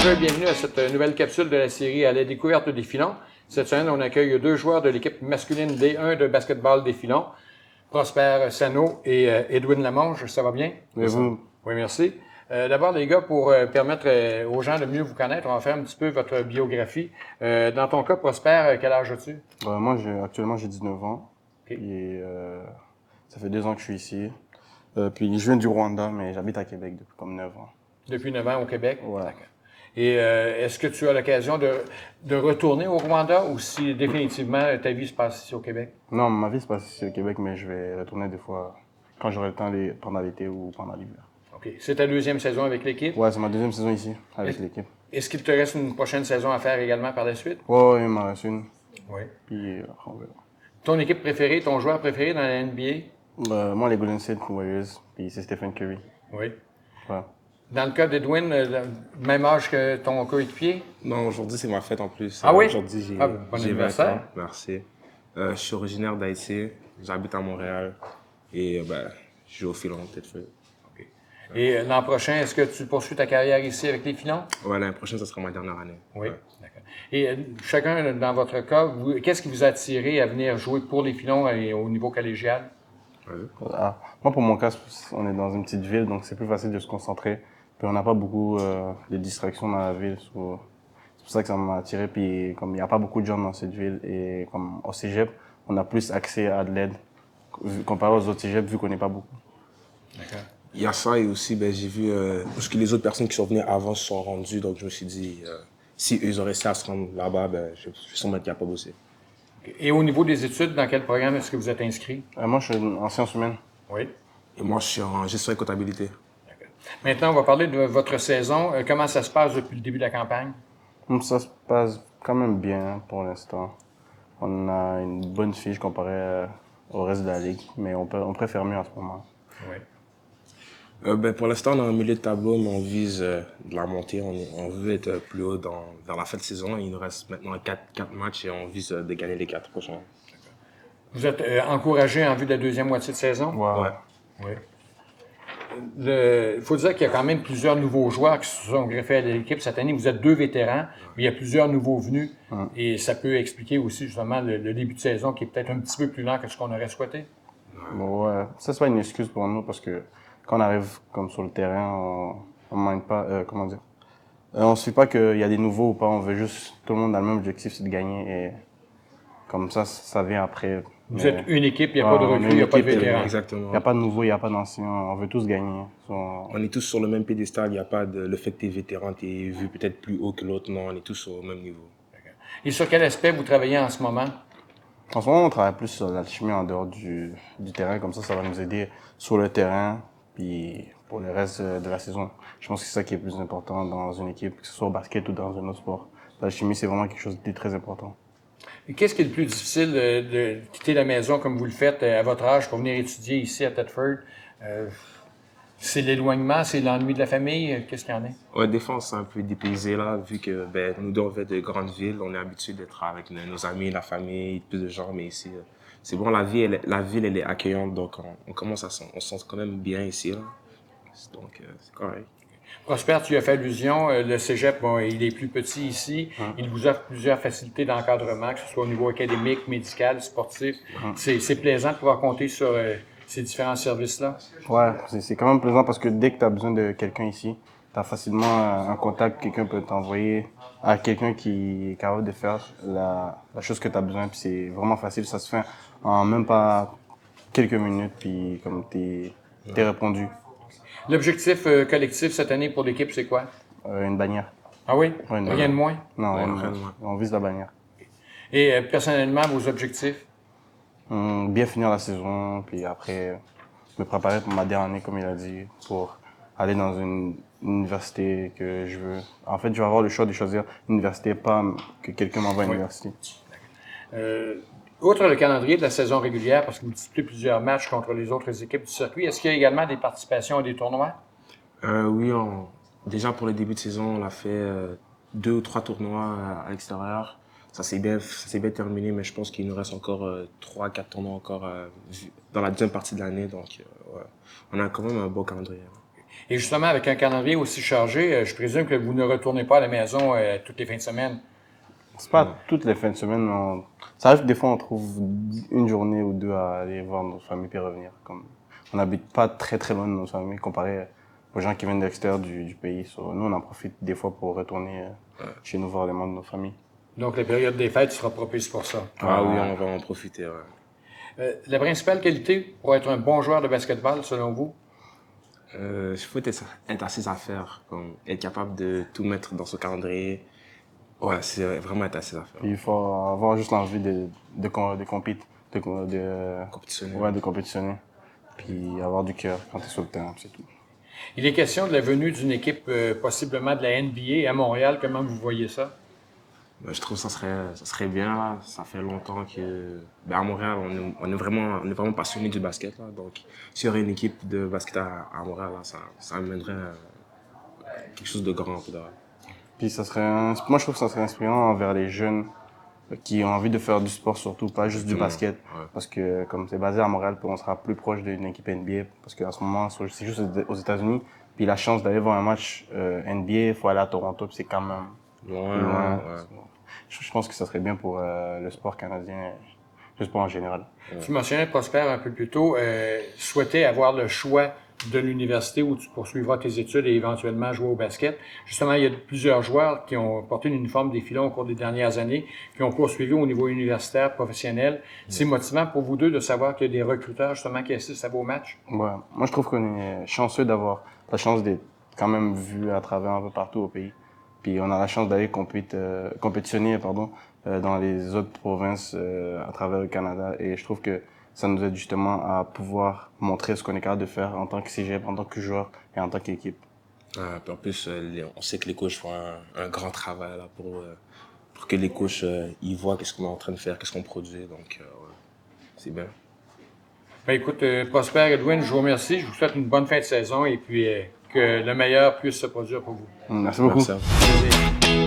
Bonjour et bienvenue à cette nouvelle capsule de la série à la découverte des filons. Cette semaine, on accueille deux joueurs de l'équipe masculine D1 de basketball des filons, Prosper Sano et Edwin Lamonge. Ça va bien? Oui, vous? Oui, merci. D'abord, les gars, pour permettre aux gens de mieux vous connaître, on va faire un petit peu votre biographie. Dans ton cas, Prosper, quel âge as-tu? Moi, actuellement, j'ai 19 ans. Okay. Et ça fait 2 ans que je suis ici. Puis je viens du Rwanda, mais j'habite à Québec depuis comme 9 ans. Depuis 9 ans au Québec? Ouais. D'accord. Et est-ce que tu as l'occasion de retourner au Rwanda ou si définitivement ta vie se passe ici au Québec? Non, ma vie se passe ici au Québec, mais je vais retourner des fois quand j'aurai le temps pendant l'été ou pendant l'hiver. OK. C'est ta deuxième saison avec l'équipe? Ouais, c'est ma deuxième saison ici avec l'équipe. Est-ce qu'il te reste une prochaine saison à faire également par la suite? Ouais, il m'en reste une. Oui. Puis on verra. Ton équipe préférée, ton joueur préféré dans la NBA? Moi, les Golden State Warriors, puis c'est Stephen Curry. Oui. Ouais. Dans le cas d'Edwin, même âge que ton coéquipier? Non, aujourd'hui, c'est ma fête en plus. Ah oui? Aujourd'hui, j'ai 20 ans. Merci. Je suis originaire d'Haïti. J'habite à Montréal. Et je joue au filon, peut-être. Okay. Et l'an prochain, est-ce que tu poursuis ta carrière ici avec les filons? Ouais, l'année prochaine, ce sera ma dernière année. Oui, ouais. D'accord. Et chacun, dans votre cas, qu'est-ce qui vous a attiré à venir jouer pour les filons et au niveau collégial? Ouais. Moi, pour mon cas, on est dans une petite ville, donc c'est plus facile de se concentrer. Puis on n'a pas beaucoup de distractions dans la ville. C'est pour ça que ça m'a attiré. Puis comme il n'y a pas beaucoup de gens dans cette ville et comme au cégep, on a plus accès à de l'aide comparé aux autres cégeps vu qu'on n'est pas beaucoup. D'accord. Il y a ça et aussi, j'ai vu parce que les autres personnes qui sont venues avant se sont rendues. Donc je me suis dit, si eux ils ont réussi à se rendre là-bas, je suis sûrement être capable aussi. Et au niveau des études, dans quel programme est-ce que vous êtes inscrit? Moi, je suis en sciences humaines. Oui. Et moi, je suis en gestion et comptabilité. Maintenant, on va parler de votre saison. Comment ça se passe depuis le début de la campagne? Ça se passe quand même bien pour l'instant. On a une bonne fiche comparée au reste de la ligue, mais on préfère mieux en ce moment. Oui. Pour l'instant, on est en milieu de tableau, mais on vise de la montée. On veut être plus haut vers la fin de saison. Il nous reste maintenant 4 matchs et on vise de gagner les 4 prochains. Vous êtes encouragé en vue de la deuxième moitié de saison? Ouais. Oui. Il faut dire qu'il y a quand même plusieurs nouveaux joueurs qui se sont greffés à l'équipe cette année. Vous êtes 2 vétérans, mais il y a plusieurs nouveaux venus. Et ça peut expliquer aussi justement le début de saison qui est peut-être un petit peu plus lent que ce qu'on aurait souhaité. Ouais. Ça, c'est pas une excuse pour nous parce que quand on arrive comme sur le terrain, on manque pas, comment dire. On ne suit pas qu'il y a des nouveaux ou pas, on veut juste, tout le monde a le même objectif, c'est de gagner et comme ça vient après. Vous êtes une équipe, il n'y a pas de recrues, il n'y a pas de vétérans. Exactement. Il n'y a pas de nouveaux, il n'y a pas d'anciens, on veut tous gagner. On est tous sur le même piédestal, il n'y a pas le fait que tu es vétéran, tu es vu peut-être plus haut que l'autre, non, on est tous au même niveau. Et sur quel aspect vous travaillez en ce moment? En ce moment, on travaille plus sur l'alchimie en dehors du terrain, comme ça va nous aider sur le terrain, puis pour le reste de la saison. Je pense que c'est ça qui est le plus important dans une équipe, que ce soit au basket ou dans un autre sport. L'alchimie, c'est vraiment quelque chose de très important. Et qu'est-ce qui est le plus difficile de quitter la maison comme vous le faites à votre âge pour venir étudier ici à Thetford? C'est l'éloignement, c'est l'ennui de la famille? Qu'est-ce qu'il y en a? Ouais, des fois, on s'est un peu dépaysé là, vu que nous deux, on vient de grandes villes, on est habitué d'être avec nos amis, la famille, plus de gens, mais ici, c'est bon, la ville, elle est accueillante, donc on se sent quand même bien ici, là. Donc, c'est correct. Prosper, tu as fait allusion, le cégep, bon, il est plus petit ici. Il vous offre plusieurs facilités d'encadrement, que ce soit au niveau académique, médical, sportif. C'est plaisant de pouvoir compter sur ces différents services-là. Ouais, c'est quand même plaisant parce que dès que tu as besoin de quelqu'un ici, tu as facilement un contact, quelqu'un peut t'envoyer à quelqu'un qui est capable de faire la chose que tu as besoin. Puis c'est vraiment facile, ça se fait en même pas quelques minutes, puis comme t'es répondu. L'objectif collectif cette année pour l'équipe, c'est quoi? Une bannière. Ah oui? Ouais, Rien de moins? Non, Ouais, rien de rien de moins. moins. On vise la bannière. Et personnellement, vos objectifs? Bien finir la saison, puis après me préparer pour ma dernière année, comme il a dit, pour aller dans une université que je veux. En fait, je vais avoir le choix de choisir une université, pas que quelqu'un m'envoie à l'université. Outre le calendrier de la saison régulière, parce que vous disputez plusieurs matchs contre les autres équipes du circuit, est-ce qu'il y a également des participations à des tournois? Oui, déjà pour le début de saison, on a fait 2 ou 3 tournois à l'extérieur. Ça s'est bien terminé, mais je pense qu'il nous reste encore 3-4 tournois encore dans la deuxième partie de l'année. Donc, ouais. On a quand même un beau calendrier. Et justement, avec un calendrier aussi chargé, je présume que vous ne retournez pas à la maison toutes les fins de semaine. C'est pas toutes les fins de semaine, mais ça arrive que des fois on trouve une journée ou deux à aller voir notre famille puis revenir. Comme on n'habite pas très très loin de notre famille comparé aux gens qui viennent de l'extérieur du pays. Nous, on en profite des fois pour retourner chez nous voir les membres de notre famille. Donc, la période des fêtes sera propice pour ça. Ah oui, on va en profiter. Ouais. La principale qualité pour être un bon joueur de basketball, selon vous? Il faut être à ses affaires, comme être capable de tout mettre dans son calendrier. Ouais, c'est vraiment être à ses affaires. Puis il faut avoir juste l'envie de Compétitionner. Ouais, de compétitionner. Puis avoir du cœur quand tu es sur le terrain, c'est tout. Il est question de la venue d'une équipe possiblement de la NBA à Montréal. Comment vous voyez ça? Ben, je trouve que ça serait bien. Là. Ça fait longtemps que à Montréal, on est vraiment passionné du basket. Là. Donc, s'il y aurait une équipe de basket à Montréal, là, ça amènerait quelque chose de grand. Puis moi je trouve que ça serait inspirant envers les jeunes qui ont envie de faire du sport surtout, pas juste du basket. Ouais. Parce que comme c'est basé à Montréal, on sera plus proche d'une équipe NBA. Parce qu'en ce moment, c'est juste aux États-Unis. Puis la chance d'aller voir un match NBA, il faut aller à Toronto, puis c'est quand même loin. Ouais. Je pense que ça serait bien pour le sport canadien, le sport en général. Tu mentionnais Prosper un peu plus tôt, souhaitais avoir le choix de l'université où tu poursuivras tes études et éventuellement jouer au basket. Justement, il y a plusieurs joueurs qui ont porté l'uniforme des Filons au cours des dernières années, qui ont poursuivi au niveau universitaire, professionnel. C'est motivant pour vous deux de savoir qu'il y a des recruteurs justement qui assistent à vos matchs? Ouais. Moi, je trouve qu'on est chanceux d'avoir la chance d'être quand même vu à travers un peu partout au pays. Puis on a la chance d'aller compétitionner dans les autres provinces à travers le Canada. Et je trouve que ça nous aide justement à pouvoir montrer ce qu'on est capable de faire en tant que cégep, en tant que joueur et en tant qu'équipe. Puis en plus, on sait que les coachs font un grand travail là, pour que les coachs ils voient qu'est-ce qu'on est en train de faire, qu'est-ce qu'on produit. Donc, ouais, c'est bien. Ben écoute, Prosper, Edwin, je vous remercie. Je vous souhaite une bonne fin de saison et puis que le meilleur puisse se produire pour vous. Merci beaucoup. Merci à vous.